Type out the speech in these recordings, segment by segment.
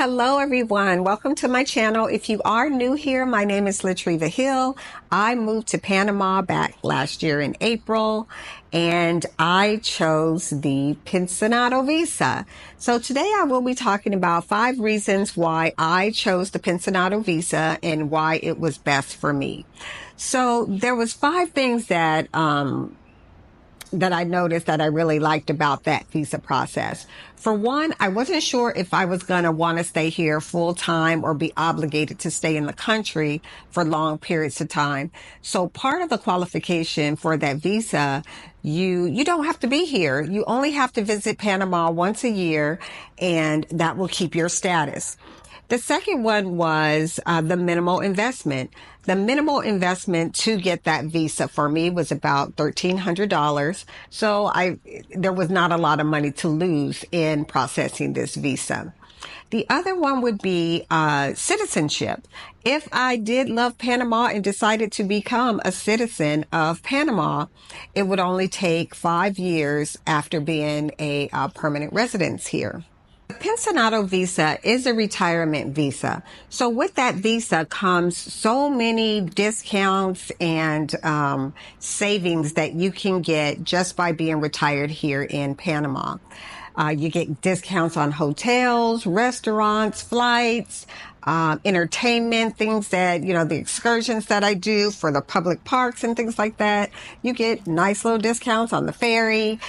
Hello everyone. Welcome to my channel. If you are new here, my name is Latriva Hill. I moved to Panama back last year in April, and I chose the pensionado visa. So today I will be talking about 5 reasons why I chose the pensionado visa and why it was best for me. So there was 5 things that I noticed that I really liked about that visa process. For one, I wasn't sure if I was going to want to stay here full time or be obligated to stay in the country for long periods of time. So part of the qualification for that visa, you don't have to be here. You only have to visit Panama once a year, and that will keep your status. The second one was the minimal investment. The minimal investment to get that visa for me was about $1,300. So there was not a lot of money to lose in processing this visa. The other one would be citizenship. If I did love Panama and decided to become a citizen of Panama, it would only take 5 years after being a permanent resident here. The pensionado visa is a retirement visa. So with that visa comes so many discounts and savings that you can get just by being retired here in Panama. You get discounts on hotels, restaurants, flights, entertainment, things that, the excursions that I do for the public parks and things like that. You get nice little discounts on the ferry.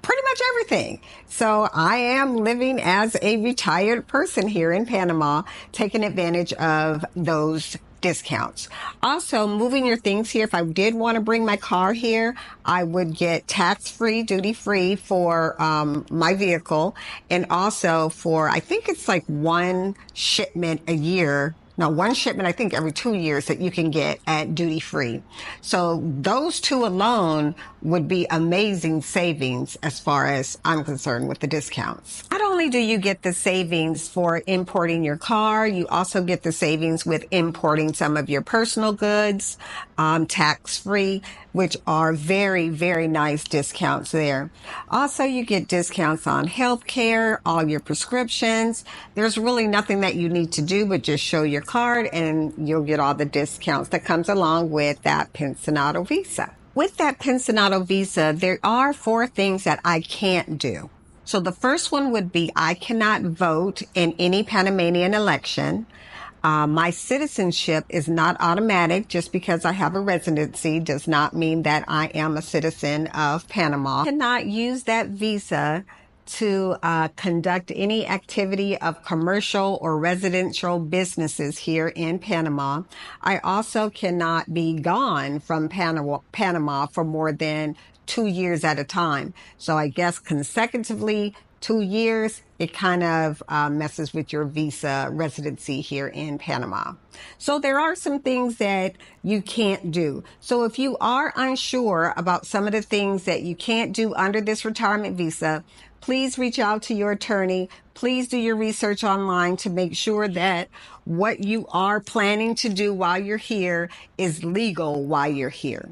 Pretty much everything. So I am living as a retired person here in Panama, taking advantage of those discounts. Also, moving your things here. If I did want to bring my car here, I would get tax-free, duty-free for my vehicle. And also for, I think it's like one shipment a year. No, one shipment, I think every 2 years that you can get at duty free. So those 2 alone would be amazing savings as far as I'm concerned with the discounts. Not only do you get the savings for importing your car, you also get the savings with importing some of your personal goods, tax free, which are very, very nice discounts there. Also, you get discounts on health care, all your prescriptions. There's really nothing that you need to do but just show your card and you'll get all the discounts that comes along with that pensionado visa. With that pensionado visa, there are 4 things that I can't do. So the first one would be I cannot vote in any Panamanian election. My citizenship is not automatic. Just because I have a residency does not mean that I am a citizen of Panama. I cannot use that visa to conduct any activity of commercial or residential businesses here in Panama. I also cannot be gone from Panama for more than 2 years at a time. So I guess consecutively 2 years, it kind of messes with your visa residency here in Panama. So there are some things that you can't do. So if you are unsure about some of the things that you can't do under this retirement visa, please reach out to your attorney. Please do your research online to make sure that what you are planning to do while you're here is legal while you're here.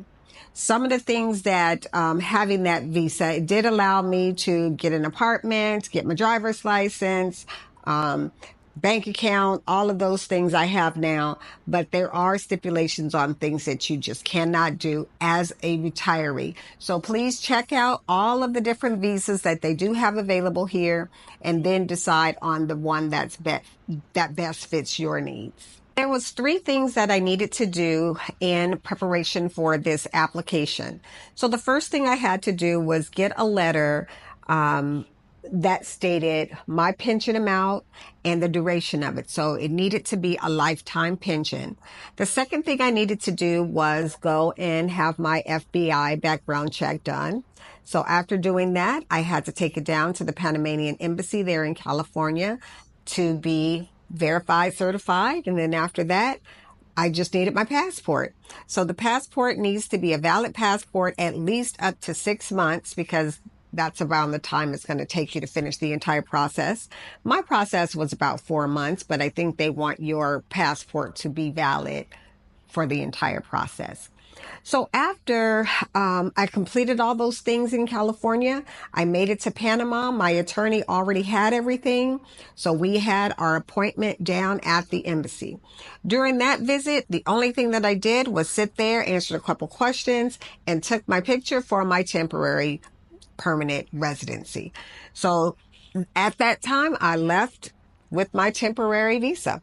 Some of the things that having that visa, it did allow me to get an apartment, get my driver's license, bank account, all of those things I have now. But there are stipulations on things that you just cannot do as a retiree. So please check out all of the different visas that they do have available here and then decide on the one that best fits your needs. There was 3 things that I needed to do in preparation for this application. So the first thing I had to do was get a letter that stated my pension amount and the duration of it. So it needed to be a lifetime pension. The second thing I needed to do was go and have my FBI background check done. So after doing that, I had to take it down to the Panamanian embassy there in California to be verified, certified. And then after that, I just needed my passport. So the passport needs to be a valid passport at least up to 6 months because that's around the time it's going to take you to finish the entire process. My process was about 4 months, but I think they want your passport to be valid for the entire process. So after I completed all those things in California, I made it to Panama. My attorney already had everything. So we had our appointment down at the embassy. During that visit, the only thing that I did was sit there, answered a couple questions, and took my picture for my temporary permanent residency. So at that time, I left with my temporary visa.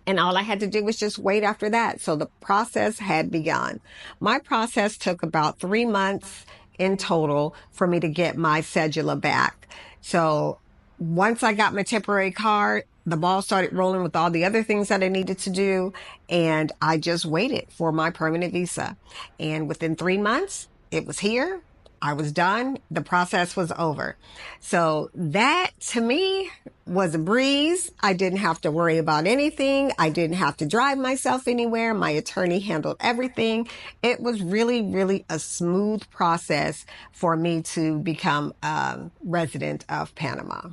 And all I had to do was just wait after that. So the process had begun. My process took about 3 months in total for me to get my cedula back. So once I got my temporary card, the ball started rolling with all the other things that I needed to do. And I just waited for my permanent visa. And within 3 months, it was here. I was done. The process was over. So that to me was a breeze. I didn't have to worry about anything. I didn't have to drive myself anywhere. My attorney handled everything. It was really, really a smooth process for me to become a resident of Panama.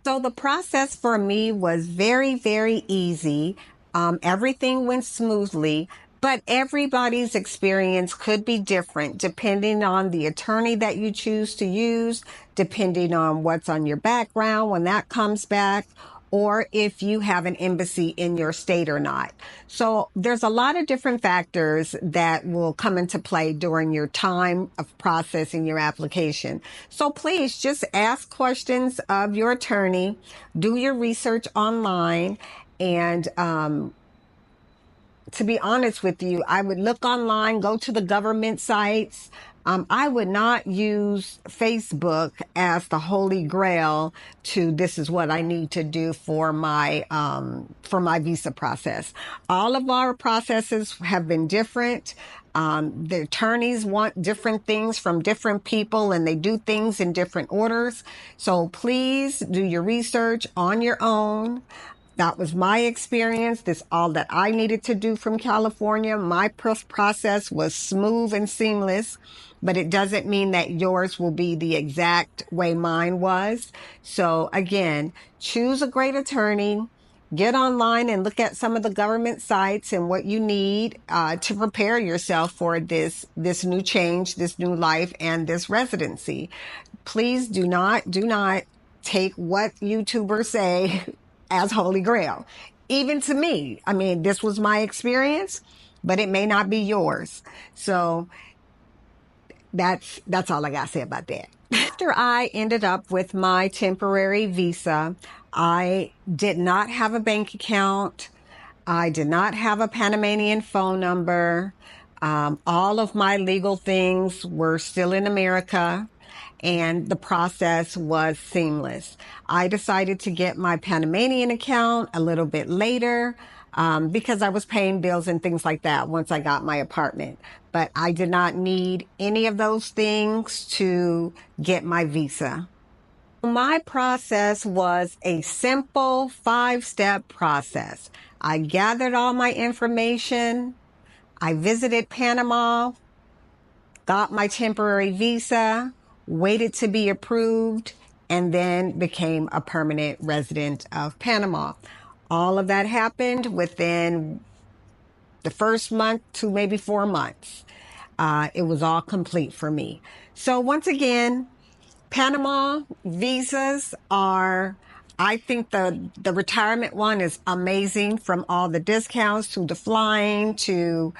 So the process for me was very, very easy. Everything went smoothly, but everybody's experience could be different depending on the attorney that you choose to use, depending on what's on your background when that comes back, or if you have an embassy in your state or not. So there's a lot of different factors that will come into play during your time of processing your application. So please just ask questions of your attorney, do your research online, and to be honest with you, I would look online, go to the government sites. I would not use Facebook as the holy grail to this is what I need to do for my visa process. All of our processes have been different. The attorneys want different things from different people and they do things in different orders. So please do your research on your own. That was my experience. This all that I needed to do from California. My process was smooth and seamless, but it doesn't mean that yours will be the exact way mine was. So again, choose a great attorney. Get online and look at some of the government sites and what you need to prepare yourself for this new change, this new life, and this residency. Please do not take what YouTubers say as holy grail. Even to me, I mean, this was my experience, but it may not be yours. So that's all I got to say about that. After I ended up with my temporary visa, I did not have a bank account. I did not have a Panamanian phone number. All of my legal things were still in America, and the process was seamless. I decided to get my Panamanian account a little bit later because I was paying bills and things like that once I got my apartment. But I did not need any of those things to get my visa. My process was a simple 5-step process. I gathered all my information. I visited Panama, got my temporary visa, waited to be approved, and then became a permanent resident of Panama. All of that happened within the first month to maybe 4 months. It was all complete for me. So once again, Panama visas are, I think the retirement one is amazing, from all the discounts to the flying to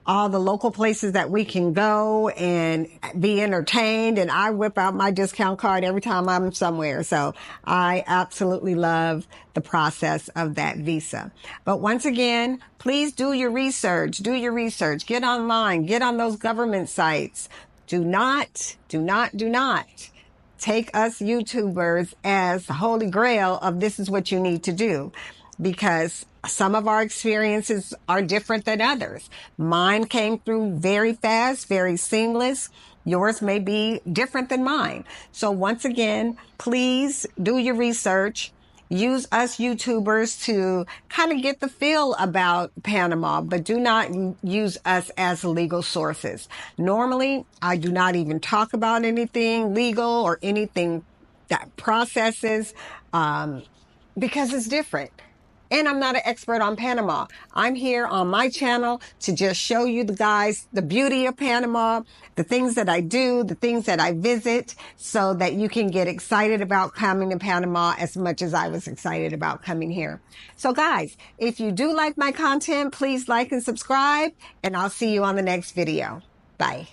all the local places that we can go and be entertained. And I whip out my discount card every time I'm somewhere. So I absolutely love the process of that visa. But once again, please do your research. Do your research. Get online. Get on those government sites. Do not take us YouTubers as the holy grail of this is what you need to do, because some of our experiences are different than others. Mine came through very fast, very seamless. Yours may be different than mine. So once again, please do your research. Use us YouTubers to kind of get the feel about Panama, but do not use us as legal sources. Normally, I do not even talk about anything legal or anything that processes, because it's different. And I'm not an expert on Panama. I'm here on my channel to just show you the guys, the beauty of Panama, the things that I do, the things that I visit, so that you can get excited about coming to Panama as much as I was excited about coming here. So guys, if you do like my content, please like and subscribe, and I'll see you on the next video. Bye.